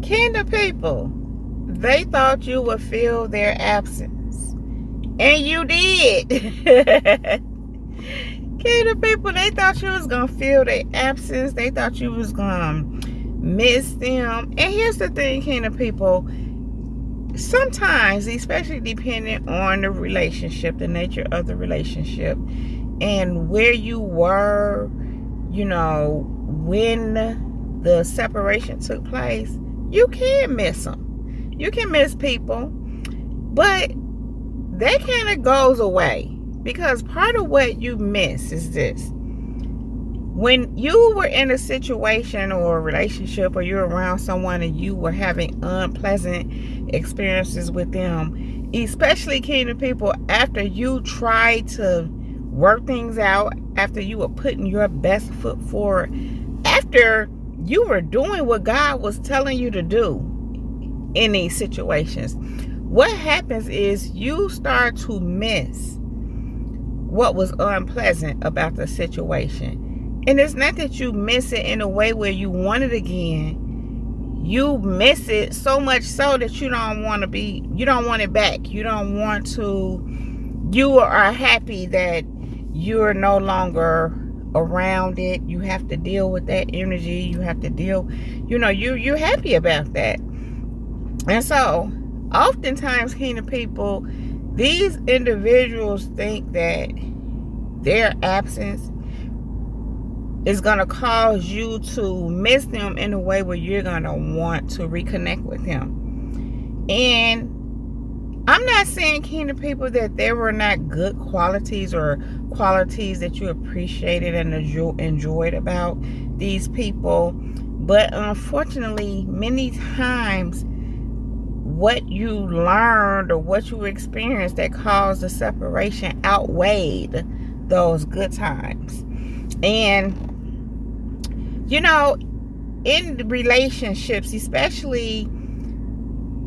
Kingdom people, they thought you would feel their absence. And you did. Kingdom people, they thought you was going to feel their absence. They thought you was going to miss them. And here's the thing, Kingdom people. Sometimes, especially depending on the relationship, the nature of the relationship, and where you were, when the separation took place, you can miss them. You can miss people, but that kind of goes away, because part of what you miss is this. When you were in a situation or a relationship, or you're around someone and you were having unpleasant experiences with them, especially Kingdom people, after you tried to work things out, after you were putting your best foot forward, after you were doing what God was telling you to do in these situations, what happens is you start to miss what was unpleasant about the situation. And it's not that you miss it in a way where you want it again. You miss it so much so that you don't want it back. You are happy that you're no longer around it. You have to deal with that energy. You have to deal, you're happy about that. And so, oftentimes, Kingdom people, these individuals think that their absence is going to cause you to miss them in a way where you're going to want to reconnect with them. And I'm not saying, Kingdom people, that there were not good qualities or qualities that you appreciated and enjoyed about these people. But unfortunately, many times, what you learned or what you experienced that caused the separation outweighed those good times. And in relationships, especially,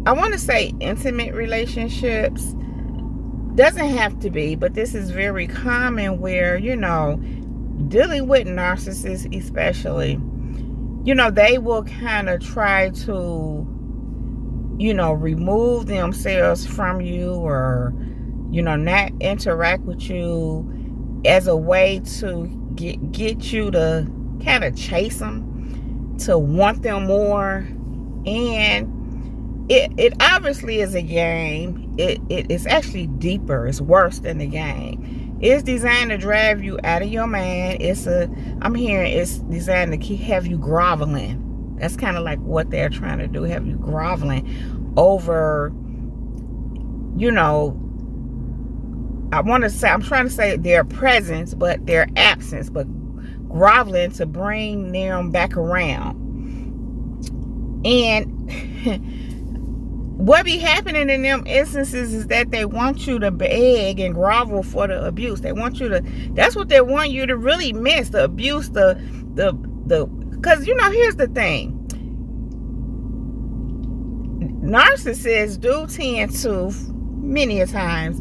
I want to say intimate relationships, doesn't have to be, but this is very common where, dealing with narcissists especially, they will kind of try to, remove themselves from you, or, not interact with you as a way to get you to kind of chase them, to want them more. And it obviously is a game. It's actually deeper. It's worse than the game. It's designed to drive you out of your mind. I'm hearing it's designed to have you groveling. That's kind of like what they're trying to do, have you groveling over, I'm trying to say their presence, but their absence, but groveling to bring them back around. And what be happening in them instances is that they want you to beg and grovel for the abuse. They want you to, that's what they want you to really miss, the abuse, because, here's the thing. Narcissists do tend to, many a times,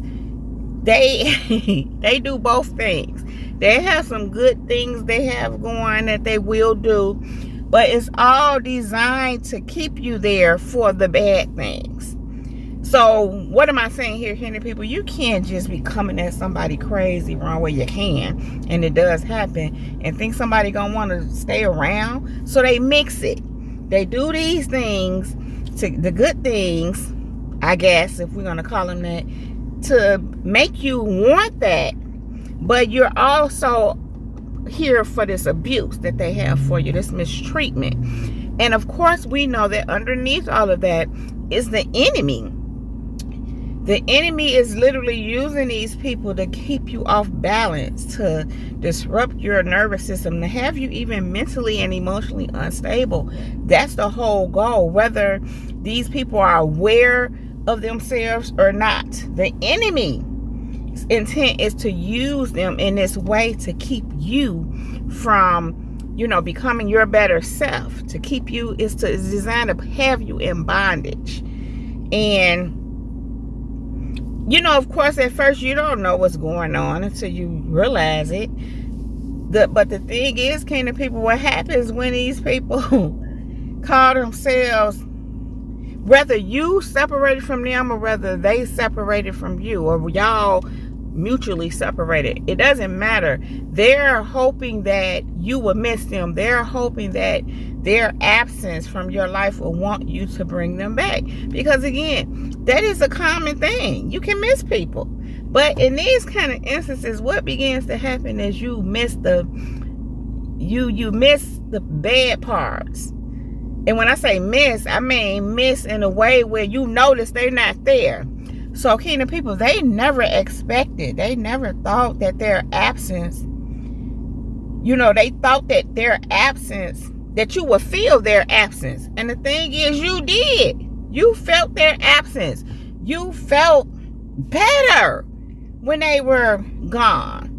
they do both things. They have some good things they have going that they will do, but it's all designed to keep you there for the bad things. So what am I saying here, Kingdom people? You can't just be coming at somebody crazy wrong where you can, and it does happen, and think somebody gonna want to stay around. So they mix it. They do these things, the good things, I guess, if we're gonna call them that, to make you want that, but you're also here for this abuse that they have for you, this mistreatment. And of course, we know that underneath all of that is the enemy. The enemy is literally using these people to keep you off balance, to disrupt your nervous system, to have you even mentally and emotionally unstable. That's the whole goal, whether these people are aware of themselves or not. The enemy's intent is to use them in this way to keep you from, becoming your better self. To keep you, it's designed to have you in bondage. And of course, at first you don't know what's going on until you realize it. But the thing is, Kingdom people, what happens when these people call themselves Whether you separated from them or whether they separated from you or y'all mutually separated, it doesn't matter. They're hoping that you will miss them. They're hoping that their absence from your life will want you to bring them back. Because again, that is a common thing. You can miss people. But in these kind of instances, what begins to happen is you miss the bad parts. And when I say miss, I mean miss in a way where you notice they're not there. So kingdom people, they never expected, they never thought that their absence, they thought that their absence, that you would feel their absence. And the thing is, you did. You felt their absence. You felt better when they were gone.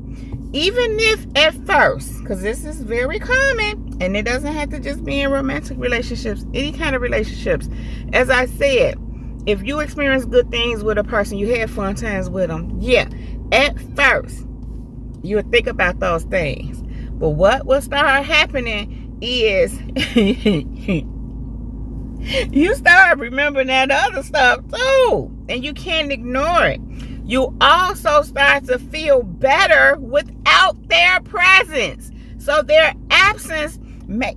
Even if at first, because this is very common, and it doesn't have to just be in romantic relationships, any kind of relationships. As I said, if you experience good things with a person, you had fun times with them, yeah, at first, you would think about those things. But what will start happening is you start remembering that other stuff too, and you can't ignore it. You also start to feel better without their presence. So their absence,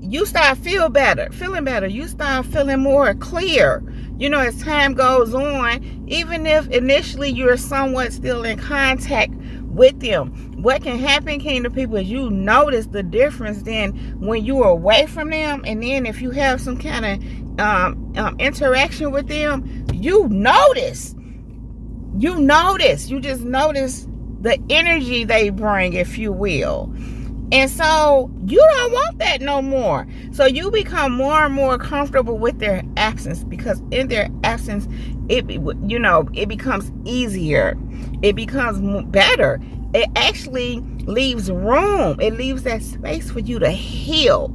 you start feeling better. You start feeling more clear. As time goes on, even if initially you're somewhat still in contact with them, what can happen, kingdom people, is you notice the difference then when you are away from them, and then if you have some kind of interaction with them, you just notice the energy they bring, if you will. And so you don't want that no more. So you become more and more comfortable with their absence, because in their absence, it becomes easier. It becomes better. It actually leaves room. It leaves that space for you to heal.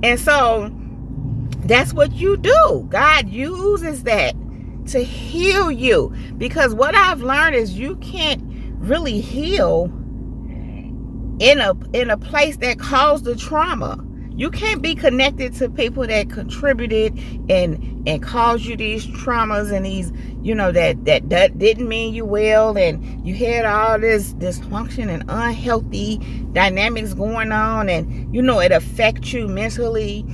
And so that's what you do. God uses that to heal you, because what I've learned is you can't really heal in a place that caused the trauma. You can't be connected to people that contributed and caused you these traumas and these, that didn't mean you well, and you had all this dysfunction and unhealthy dynamics going on, and it affects you mentally.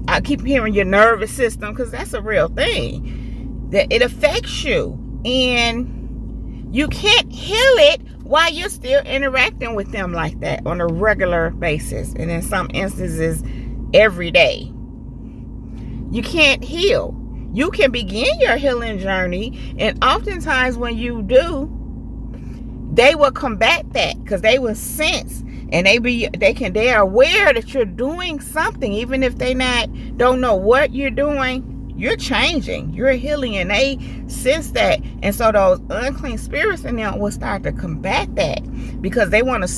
I keep hearing your nervous system, because that's a real thing, that it affects you, and you can't heal it while you're still interacting with them like that on a regular basis, and in some instances every day. You can't heal. You can begin your healing journey, and oftentimes when you do, they will combat that, because they will sense, and they are aware that you're doing something, even if they don't know what you're doing. You're changing, you're healing, and they sense that. And so those unclean spirits in them will start to combat that, because they want to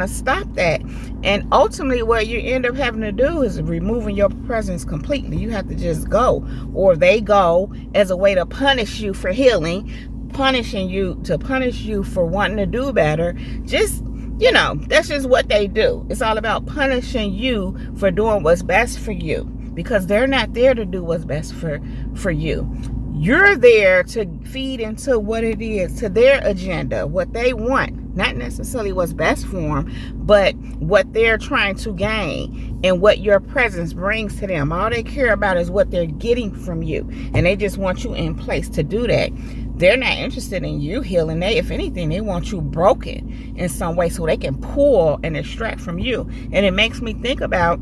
stop that. And ultimately what you end up having to do is removing your presence completely. You have to just go, or they go as a way to punish you for healing, punish you for wanting to do better. Just, that's just what they do. It's all about punishing you for doing what's best for you, because they're not there to do what's best for you. You're there to feed into what it is, to their agenda, what they want, not necessarily what's best for them, but what they're trying to gain and what your presence brings to them. All they care about is what they're getting from you, and they just want you in place to do that. They're not interested in you healing. If anything, they want you broken in some way so they can pull and extract from you. And it makes me think about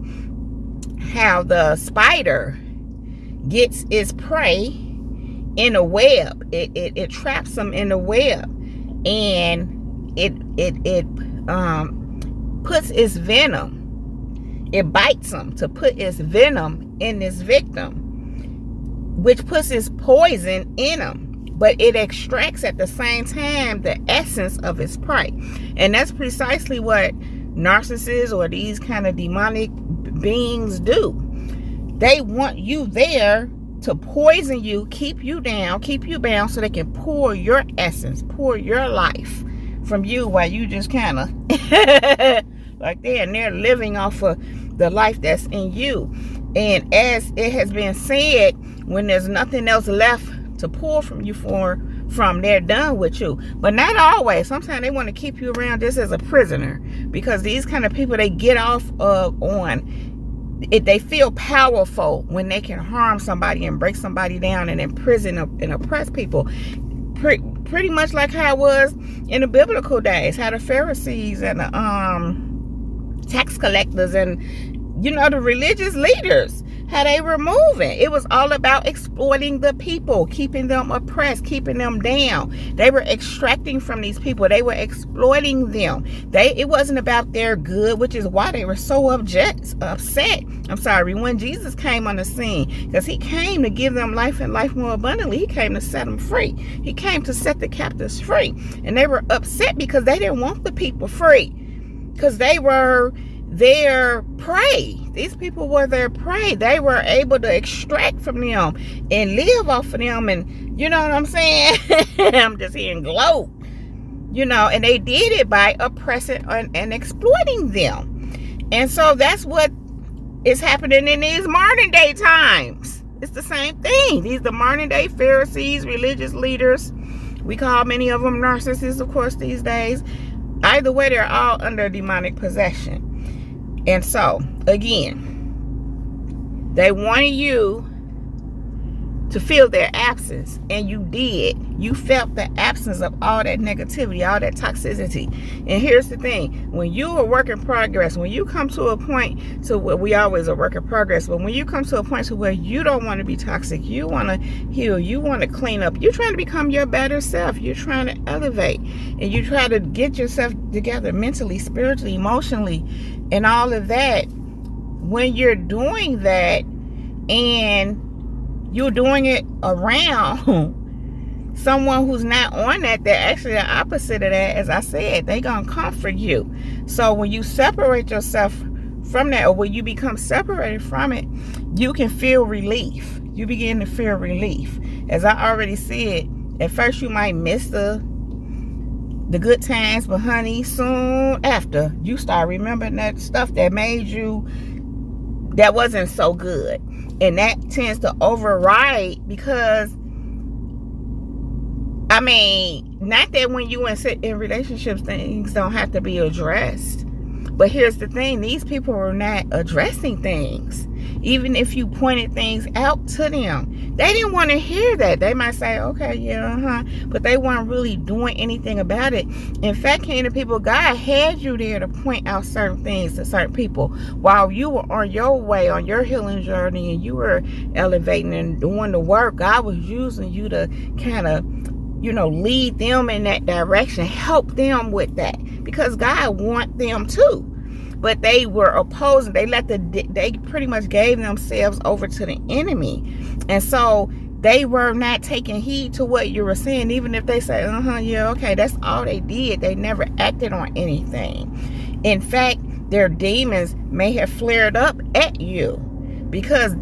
how the spider gets its prey in a web. It traps them in a web, and it puts its venom. It bites them to put its venom in its victim, which puts its poison in them. But it extracts at the same time the essence of its prey. And that's precisely what narcissists or these kind of demonic beings do. They want you there to poison you, keep you down, keep you bound, so they can pour your essence, pour your life from you, while you just kind of like they're living off of the life that's in you. And as it has been said, when there's nothing else left to pull from you from, they're done with you. But not always. Sometimes they want to keep you around just as a prisoner, because these kind of people, they get off on it. They feel powerful when they can harm somebody and break somebody down and imprison and oppress people. Pretty much like how it was in the biblical days, how the Pharisees and the tax collectors and the religious leaders, how they were moving. It was all about exploiting the people, keeping them oppressed, keeping them down. They were extracting from these people. They were exploiting them. It wasn't about their good, which is why they were so upset. When Jesus came on the scene, because he came to give them life and life more abundantly. He came to set them free. He came to set the captives free. And they were upset because they didn't want the people free, because they were their prey. These people were their prey. They were able to extract from them and live off of them, and you know what I'm saying? I'm just hearing gloat. And they did it by oppressing and exploiting them. And so that's what is happening in these modern day times. It's the same thing. These the modern day Pharisees, religious leaders. We call many of them narcissists, of course, these days. Either way, they're all under demonic possession. And so, again, they wanted you to feel their absence, and you did. You felt the absence of all that negativity, all that toxicity. And here's the thing: when you are a work in progress, when you come to a point to where we always a work in progress, but when you come to a point to where you don't want to be toxic, you want to heal, you want to clean up, you're trying to become your better self, you're trying to elevate, and you try to get yourself together mentally, spiritually, emotionally, and all of that. When you're doing that and you're doing it around someone who's not on that, they're actually the opposite of that. As I said, they're going to comfort you. So when you separate yourself from that, or when you become separated from it, you can feel relief. You begin to feel relief. As I already said, at first you might miss the good times, but honey, soon after, you start remembering that stuff that made you, that wasn't so good. And that tends to override, because not that when you in relationships, things don't have to be addressed. But here's the thing: these people are not addressing things. Even if you pointed things out to them, they didn't want to hear that. They might say, okay, yeah, but they weren't really doing anything about it. In fact, Kingdom people, God had you there to point out certain things to certain people while you were on your way, on your healing journey, and you were elevating and doing the work. God was using you to kind of, lead them in that direction, help them with that, because God wants them too. But they were opposing. They pretty much gave themselves over to the enemy. And so they were not taking heed to what you were saying. Even if they say, yeah, okay, that's all they did. They never acted on anything. In fact, their demons may have flared up at you, because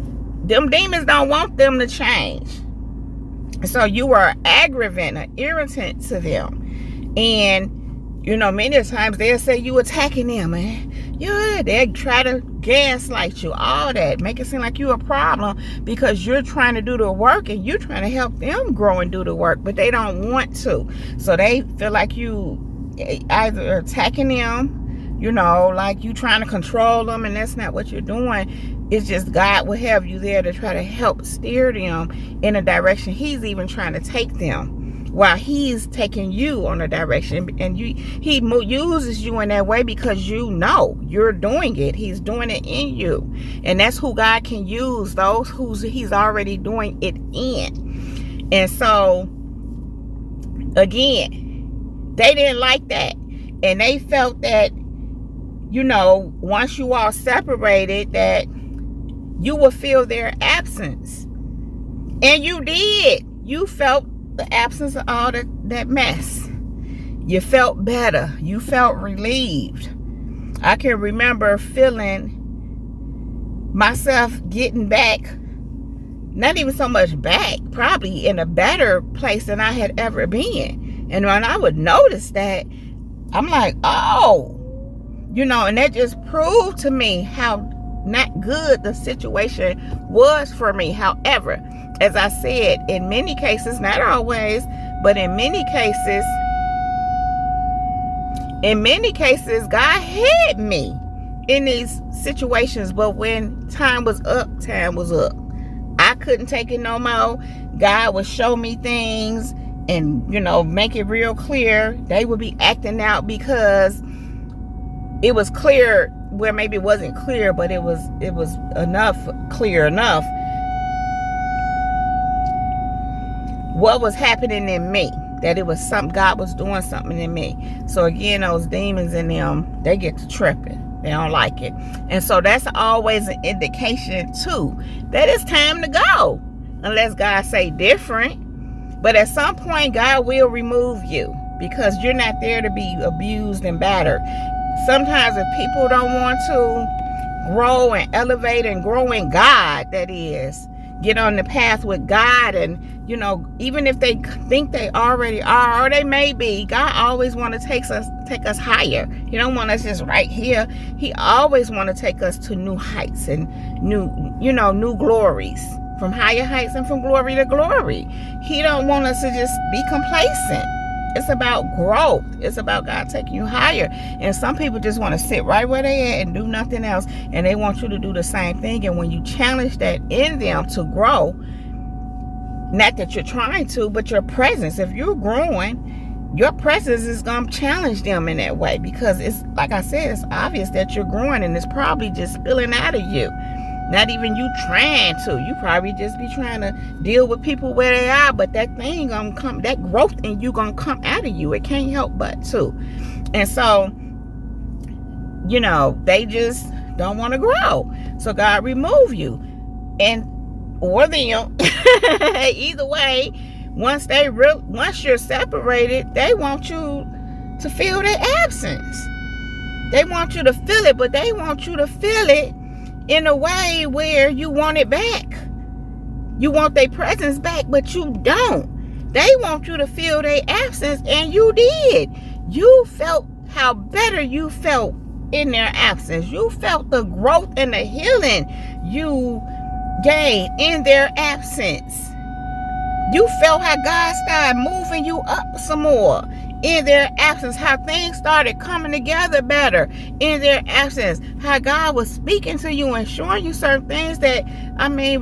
them demons don't want them to change. So you were aggravating, an irritant to them. And many times they'll say you attacking them, and they try to gaslight you, all that, make it seem like you're a problem because you're trying to do the work and you're trying to help them grow and do the work, but they don't want to. So they feel like you either attacking them, like you trying to control them, and that's not what you're doing. It's just God will have you there to try to help steer them in a direction He's even trying to take them, while He's taking you on a direction, and He uses you in that way because you're doing it. He's doing it in you, and that's who God can use, those who He's already doing it in. And so again, they didn't like that, and they felt that once you all separated, that you would feel their absence, and you did. You felt the absence of all that mess. You felt better. You felt relieved. I can remember feeling myself getting back, not even so much back, probably in a better place than I had ever been. And when I would notice that, I'm like, oh, and that just proved to me how not good the situation was for me. However, as I said, in many cases, not always, but in many cases, God had me in these situations. But when time was up, time was up. I couldn't take it no more. God would show me things and, make it real clear. They would be acting out because it was clear, where maybe it wasn't clear, but it was clear enough what was happening in me, that it was something, God was doing something in me. So again, those demons in them, they get to tripping. They don't like it. And so that's always an indication too that it's time to go, unless God say different. But at some point, God will remove you because you're not there to be abused and battered. Sometimes if people don't want to grow and elevate and grow in God, that is, get on the path with God, and even if they think they already are, or they may be, God always want to take us higher. He don't want us just right here. He always want to take us to new heights and new glories, from higher heights and from glory to glory. He don't want us to just be complacent. It's about growth. It's about God taking you higher. And some people just want to sit right where they at and do nothing else. And they want you to do the same thing. And when you challenge that in them to grow, not that you're trying to, but your presence, if you're growing, your presence is going to challenge them in that way. Because it's, like I said, it's obvious that you're growing, and it's probably just spilling out of you. Not even you trying to. You probably just be trying to deal with people where they are, but that thing gonna come, that growth in you gonna come out of you. It can't help but to. And so, they just don't want to grow. So God remove you. Or them. Either way, once you're separated, they want you to feel their absence. They want you to feel it, but they want you to feel it in a way where you want it back. You want their presence back, but you don't. They want you to feel their absence, and you did. You felt how better you felt in their absence. You felt the growth and the healing you gained in their absence. You felt how God started moving you up some more in their absence, how things started coming together better in their absence, how God was speaking to you and showing you certain things that,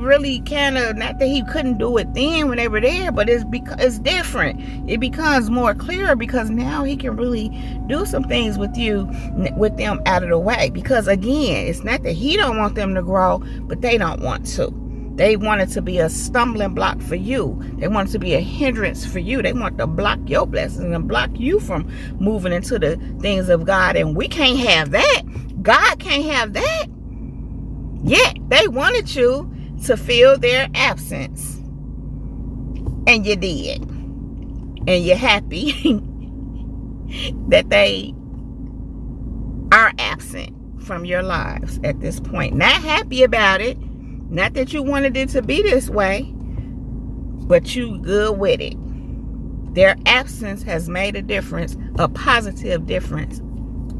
really kind of, not that he couldn't do it then when they were there, but it's different. It becomes more clear because now he can really do some things with them out of the way. Because again, it's not that he don't want them to grow, but they don't want to. They want it to be a stumbling block for you. They want it to be a hindrance for you. They want to block your blessings and block you from moving into the things of God. And we can't have that. God can't have that. Yet they wanted you to feel their absence. And you did. And you're happy that they are absent from your lives at this point. Not happy about it. Not that you wanted it to be this way, but you good with it. Their absence has made a difference, a positive difference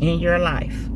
in your life.